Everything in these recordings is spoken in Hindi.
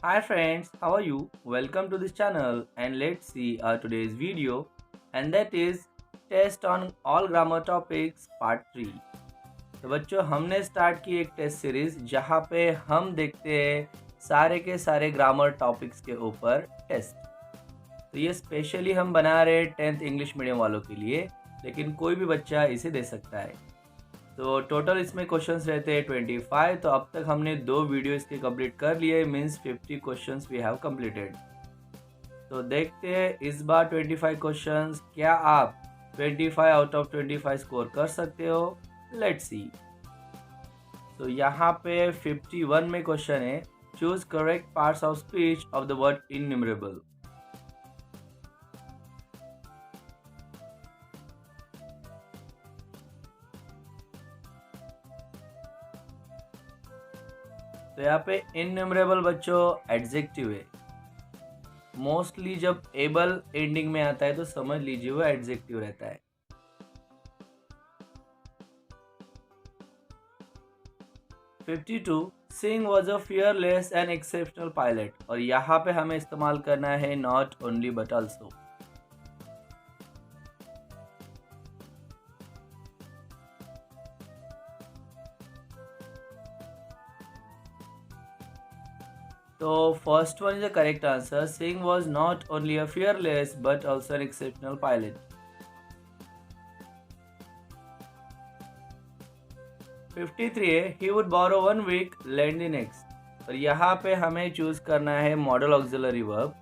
Hi friends, how are you? Welcome to this channel and let's see our today's video and that is test on all grammar topics part 3। तो बच्चों हमने स्टार्ट की एक टेस्ट सीरीज जहाँ पे हम देखते हैं सारे के सारे ग्रामर टॉपिक्स के ऊपर टेस्ट। तो ये स्पेशली हम बना रहे हैं 10th इंग्लिश मीडियम वालों के लिए, लेकिन कोई भी बच्चा इसे दे सकता है। तो टोटल इसमें क्वेश्चंस रहते हैं 25। तो अब तक हमने 2 वीडियो इसके कंप्लीट कर लिए, means 50 questions we have completed. तो देखते हैं इस बार 25 क्वेश्चंस क्या आप 25 आउट ऑफ 25 स्कोर कर सकते हो। Let's see. तो यहाँ पे 51 में क्वेश्चन है, choose correct parts of speech of the word innumerable. तो यहाँ पे इनन्यूमरेबल बच्चों एडजेक्टिव है। मोस्टली जब एबल एंडिंग में आता है तो समझ लीजिए वो एडजेक्टिव रहता है। Singh was a fearless and exceptional pilot, और यहाँ पे हमें इस्तेमाल करना है नॉट ओनली बट ऑल्सो। तो first one is the correct answer. Singh was not only a fearless but also an exceptional pilot. 53 है, he would borrow 1 week land the next, और यहाँ पे हमें चूज करना है मॉडल ऑक्सिलरी वर्ब,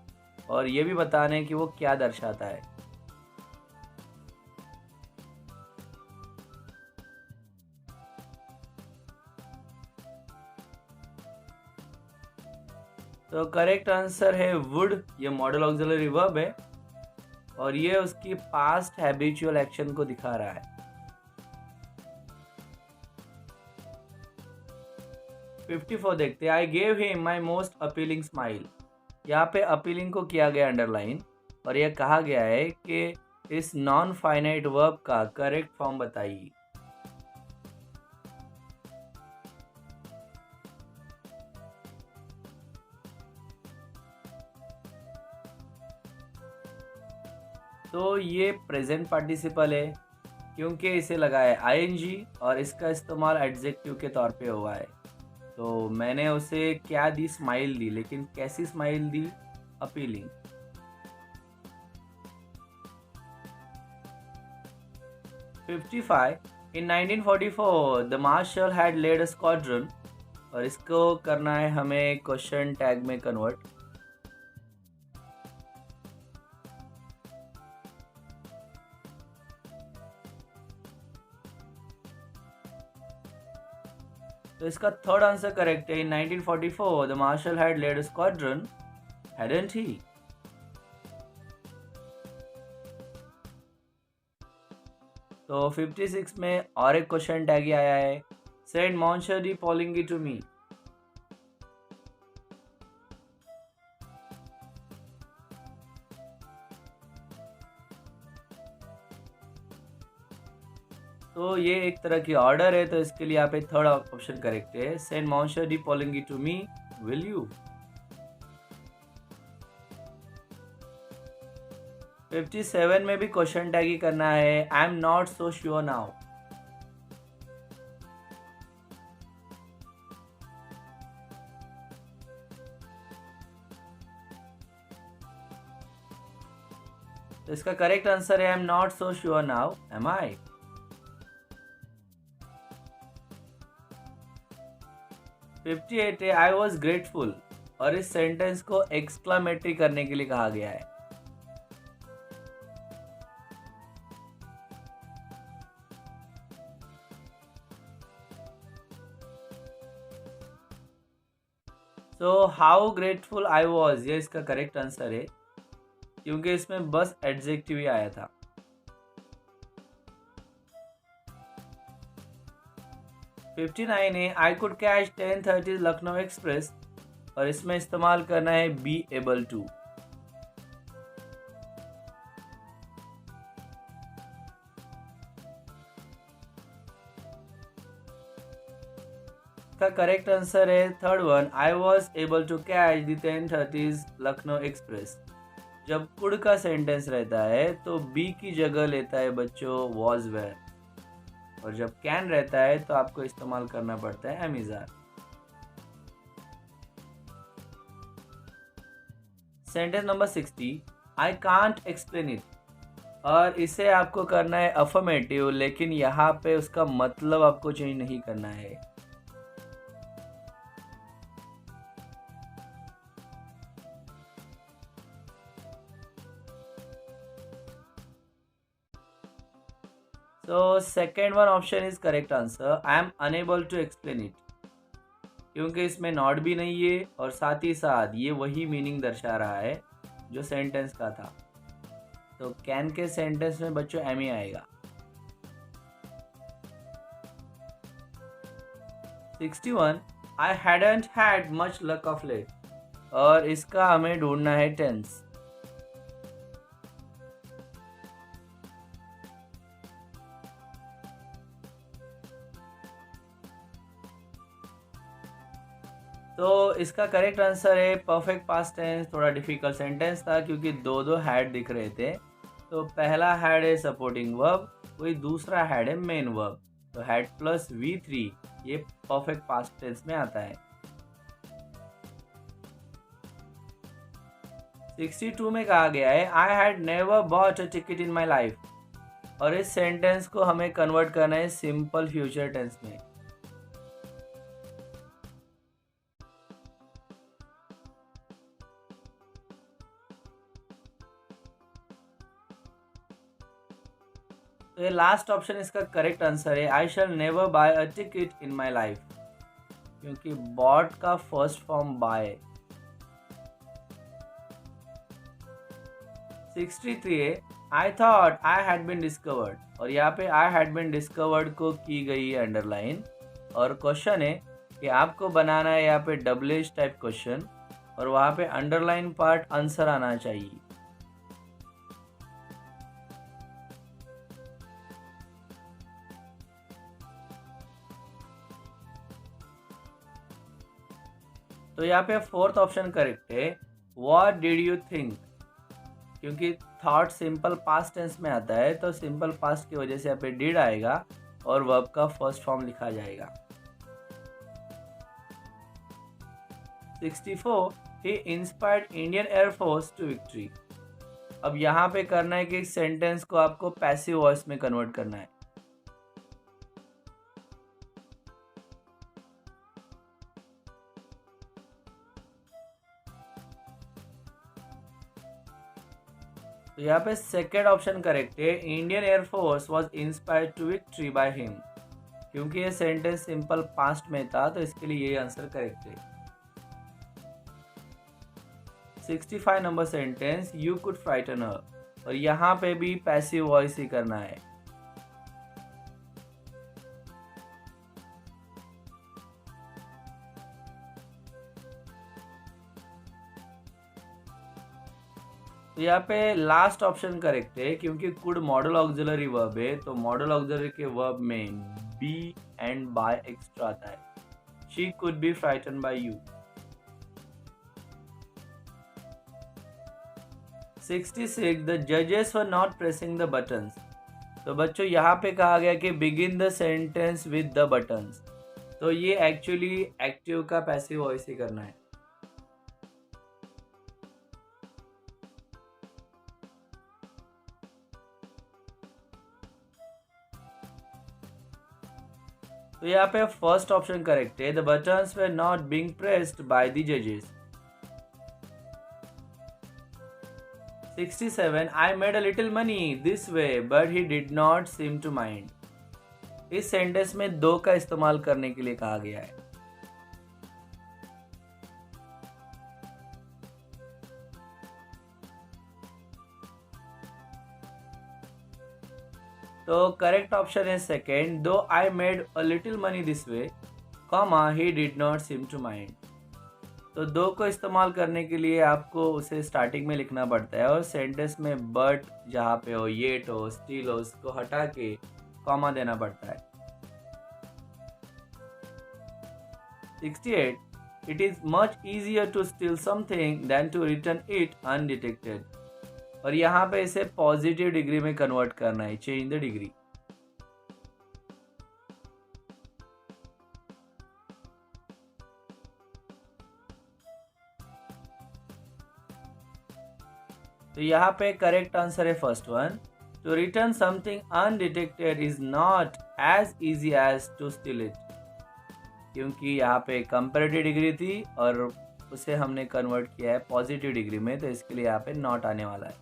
और ये भी बताना है कि वो क्या दर्शाता है। तो करेक्ट आंसर है वुड। ये मॉडल ऑक्सिलरी वर्ब है और ये उसकी पास्ट हैबिचुअल एक्शन को दिखा रहा है। 54 देखते हैं। I gave him my most appealing smile. यहाँ पे अपीलिंग को किया गया अंडरलाइन, और यह कहा गया है कि इस नॉन फाइनाइट वर्ब का करेक्ट फॉर्म बताइए। तो ये प्रेजेंट पार्टिसिपल है क्योंकि इसे लगा है आईएनजी और इसका इस्तेमाल एडजेक्टिव के तौर पे हुआ है। तो मैंने उसे क्या दी, स्माइल दी, लेकिन कैसी स्माइल दी? Appealing. In 1944 the marshal had led a squadron, और इसको करना है हमें क्वेश्चन टैग में कन्वर्ट। तो इसका थर्ड आंसर करेक्ट है। In 1944 the marshal had led squadron, hadn't he? तो 56 में और एक क्वेश्चन टैग आया है, send monsieur de Poulengy to me. तो ये एक तरह की ऑर्डर है, तो इसके लिए यहाँ पे थर्ड ऑप्शन करेक्ट है, send monsieur de Poulengy to me, will you? 57 में भी क्वेश्चन टैग ही करना है, I am not so sure now. तो इसका करेक्ट आंसर है I am not so sure now, am I? 58 है, आई वॉज ग्रेटफुल, और इस सेंटेंस को एक्सक्लामेटरी करने के लिए कहा गया है। So how grateful I was, ये इसका करेक्ट आंसर है क्योंकि इसमें बस एडजेक्टिव ही आया था। 59 है, I could catch 10:30 Lucknow express, और इसमें इस्तेमाल करना है बी एबल टू। इसका करेक्ट आंसर है third one, I was able to catch the 10:30 Lucknow express. जब कुड का सेंटेंस रहता है तो बी की जगह लेता है बच्चों वॉज वेयर, और जब कैन रहता है तो आपको इस्तेमाल करना पड़ता है am is are. Sentence number 60, I can't explain it, और इसे आपको करना है अफर्मेटिव, लेकिन यहाँ पे उसका मतलब आपको चेंज नहीं करना है। So second one option is correct answer. I am unable to explain it. क्योंकि इसमें नॉट भी नहीं है और साथ ही साथ ये वही मीनिंग दर्शा रहा है जो सेंटेंस का था। तो कैन के सेंटेंस में बच्चों एम ही आएगा। 61, I hadn't had much luck of late, और इसका हमें ढूंढना है टेंस। तो इसका करेक्ट आंसर है परफेक्ट पास्ट टेंस। थोड़ा डिफिकल्ट सेंटेंस था क्योंकि दो दो हैड दिख रहे थे। तो पहला हैड है सपोर्टिंग वर्ब, वही दूसरा हैड है मेन वर्ब। तो हैड प्लस V3 ये परफेक्ट पास्ट टेंस में आता है। 62 में कहा गया है I had never bought a ticket in my life, और इस सेंटेंस को हमें कन्वर्ट करना है सिंपल फ्यूचर टेंस में। तो ये लास्ट ऑप्शन इसका करेक्ट आंसर है, I shall never buy a ticket in my life, क्योंकि बॉट का फर्स्ट फॉर्म बाय। 63 है I thought I had been discovered, और यहाँ पे आई हैड बीन डिस्कवर्ड को की गई है अंडरलाइन। और क्वेश्चन है कि आपको बनाना है यहाँ पे डबल टाइप क्वेश्चन, और वहाँ पे अंडरलाइन पार्ट आंसर आना चाहिए। तो यहाँ पे फोर्थ ऑप्शन करेक्ट है, व्हाट डिड यू थिंक, क्योंकि थॉट सिंपल पास्ट टेंस में आता है तो सिंपल पास्ट की वजह से यहाँ पे डिड आएगा और वर्ब का फर्स्ट फॉर्म लिखा जाएगा। 64, he inspired Indian air force to victory. अब यहाँ पे करना है कि इस सेंटेंस को आपको पैसिव वॉइस में कन्वर्ट करना है। तो यहाँ पे सेकेंड ऑप्शन करेक्ट है, Indian air force was inspired to victory by him, क्योंकि ये सेंटेंस सिंपल पास्ट में था तो इसके लिए यही आंसर करेक्ट है। 65 number sentence, you could frighten her, और यहाँ पे भी पैसिव वॉइस ही करना है। तो यहाँ पे लास्ट ऑप्शन करेक्ट है, क्योंकि कुड मॉडल ऑक्सिलरी वर्ब है तो मॉडल ऑक्सिलरी के वर्ब में बी एंड बाय एक्स्ट्रा आता है। She could be frighten by you. 66, the जजेस were not pressing the buttons. तो बच्चों यहाँ पे कहा गया कि begin the sentence with the buttons, तो ये एक्चुअली एक्टिव का पैसिव वॉइस ही करना है। तो यहाँ पे फर्स्ट ऑप्शन करेक्ट है, the buttons were not being pressed by the जजेस। 67, आई made a little money this way but he did not seem to mind. इस सेंटेंस में दो का इस्तेमाल करने के लिए कहा गया है। तो करेक्ट ऑप्शन है second, though I made a little money this way comma he did not seem to mind. तो दो को इस्तेमाल करने के लिए आपको उसे स्टार्टिंग में लिखना पड़ता है और सेंटेंस में बट जहाँ पे हो, येट हो, स्टिल हो, उसको हटा के कॉमा देना पड़ता है। 68. It is much easier to steal something than to return it undetected. और यहाँ पे इसे पॉजिटिव डिग्री में कन्वर्ट करना है, चेंज द डिग्री. तो यहाँ पे करेक्ट आंसर है first one. To return something undetected is not as easy as to steal it. क्योंकि यहाँ पे कंपैरेटिव डिग्री थी और उसे हमने कन्वर्ट किया है पॉजिटिव डिग्री में, तो इसके लिए यहाँ पे नॉट आने वाला है.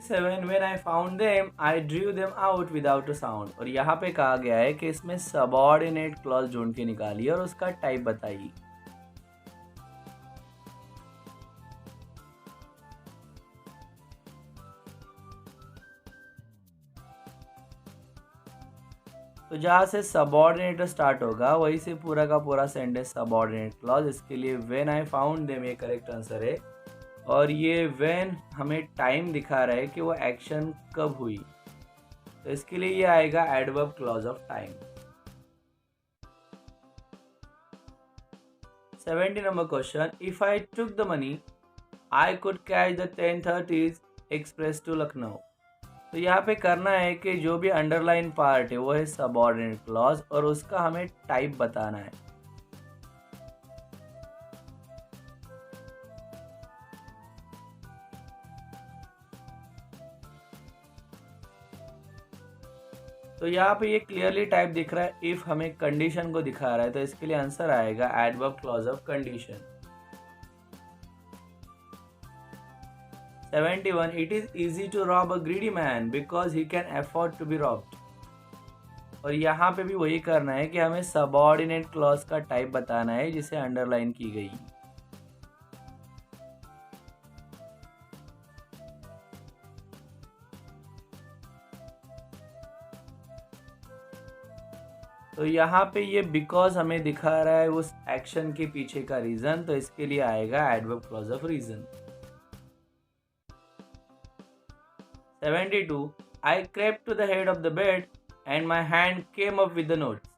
7. When I found them, I drew them out without a sound. और यहाँ पे कहा गया है कि इसमें सबऑर्डिनेट क्लॉज ढूंढ के निकालिए और उसका टाइप बताइए. तो जहाँ से सबऑर्डिनेट स्टार्ट होगा वहीं से पूरा का पूरा सेंटेंस सबऑर्डिनेट क्लॉज. इसके लिए व्हेन आई फाउंड देम ये करेक्ट आंसर है. और ये व्हेन हमें टाइम दिखा रहा है कि वो एक्शन कब हुई, तो इसके लिए ये आएगा adverb clause of time. 70 number question. If I took the money I could catch the 10:30 express to Lucknow. तो यहाँ पे करना है कि जो भी अंडरलाइन पार्ट है वो है सबऑर्डिनेट क्लॉज और उसका हमें टाइप बताना है. तो यहाँ पे ये क्लियरली टाइप दिख रहा है. इफ हमें कंडीशन को दिखा रहा है तो इसके लिए आंसर आएगा adverb clause of condition. 71. It is easy to rob a greedy man because he can afford to be robbed. और यहाँ पे भी वही करना है कि हमें सबऑर्डिनेट क्लॉज का टाइप बताना है जिसे अंडरलाइन की गई. तो यहाँ पे ये बिकॉज हमें दिखा रहा है उस एक्शन के पीछे का रीजन, तो इसके लिए आएगा adverb clause of reason. 72. I crept to the head of the bed and my hand came up with the notes.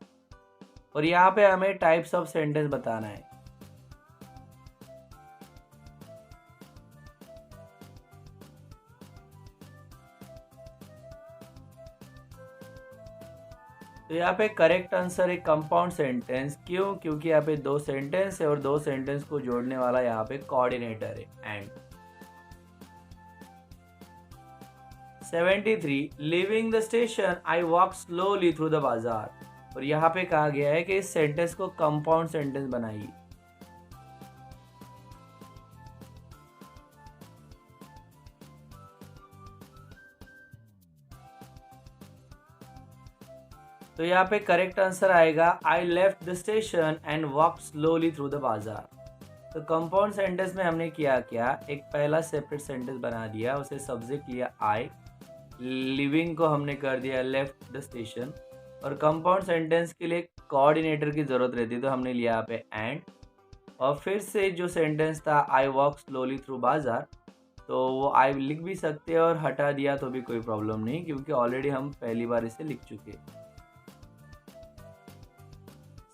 और यहाँ पे हमें टाइप्स ऑफ सेंटेंस बताना है. तो यहाँ पे करेक्ट आंसर है कंपाउंड सेंटेंस. क्यों? क्योंकि यहाँ पे दो सेंटेंस है और दो सेंटेंस को जोड़ने वाला यहाँ पे कोऑर्डिनेटर है and. 73. Leaving the station, I walked slowly through the bazaar. और यहाँ पे कहा गया है कि इस सेंटेंस को कंपाउंड सेंटेंस बनाइए. तो यहाँ पे करेक्ट आंसर आएगा I left the station and walk slowly through the बाजार. तो कंपाउंड सेंटेंस में हमने किया क्या, एक पहला सेपरेट सेंटेंस बना दिया, उसे सब्जेक्ट लिया आई, लिविंग को हमने कर दिया लेफ्ट द स्टेशन, और कंपाउंड सेंटेंस के लिए कोऑर्डिनेटर की ज़रूरत रहती है तो हमने लिया यहाँ पे एंड, और फिर से जो सेंटेंस था आई वॉक स्लोली थ्रू बाजार, तो वो आई लिख भी सकते हैं और हटा दिया तो भी कोई प्रॉब्लम नहीं क्योंकि ऑलरेडी हम पहली बार इसे लिख चुके.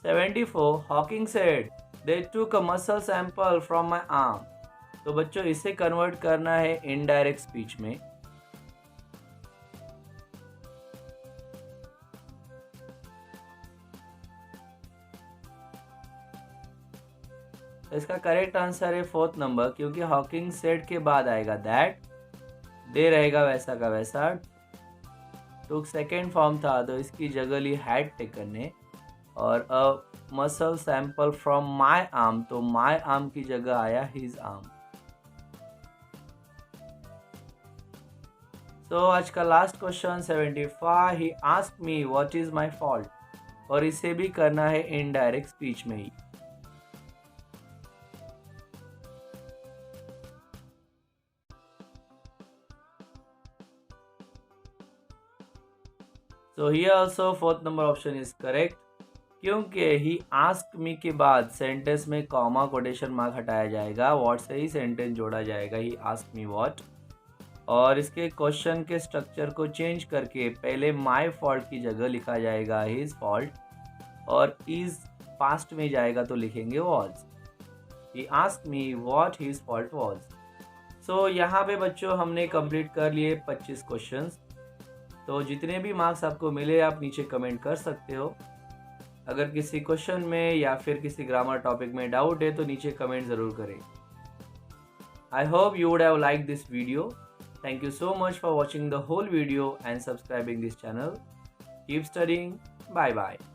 74. हॉकिंग सेड दे टूक a muscle sample from my arm. तो बच्चों इसे कन्वर्ट करना है इनडायरेक्ट स्पीच में. इसका करेक्ट आंसर है फोर्थ नंबर, क्योंकि हॉकिंग सेड के बाद आएगा दैट, दे रहेगा वैसा का वैसा, टूक सेकेंड फॉर्म था तो इसकी जगह ली हैड टेकन ने, और a muscle sample from my arm तो माई आर्म की जगह आया हिज आर्म. सो आज का last question 75. He asked me what is my fault, और इसे भी करना है इनडायरेक्ट स्पीच में ही. So here also fourth number option is correct, क्योंकि ही आस्क मी के बाद सेंटेंस में कॉमा कोटेशन मार्क हटाया जाएगा, व्हाट से ही सेंटेंस जोड़ा जाएगा ही आस्क मी व्हाट, और इसके क्वेश्चन के स्ट्रक्चर को चेंज करके पहले माय फॉल्ट की जगह लिखा जाएगा हिज फॉल्ट, और इज पास्ट में जाएगा तो लिखेंगे was. He asked me what his fault was. So यहाँ पे बच्चों हमने कंप्लीट कर लिए 25 क्वेश्चंस। तो जितने भी मार्क्स आपको मिले आप नीचे कमेंट कर सकते हो। अगर किसी क्वेश्चन में या फिर किसी ग्रामर टॉपिक में डाउट है तो नीचे कमेंट ज़रूर करें। I hope you would have liked this video. Thank you so much for watching the whole video and subscribing this channel. Keep studying. Bye bye.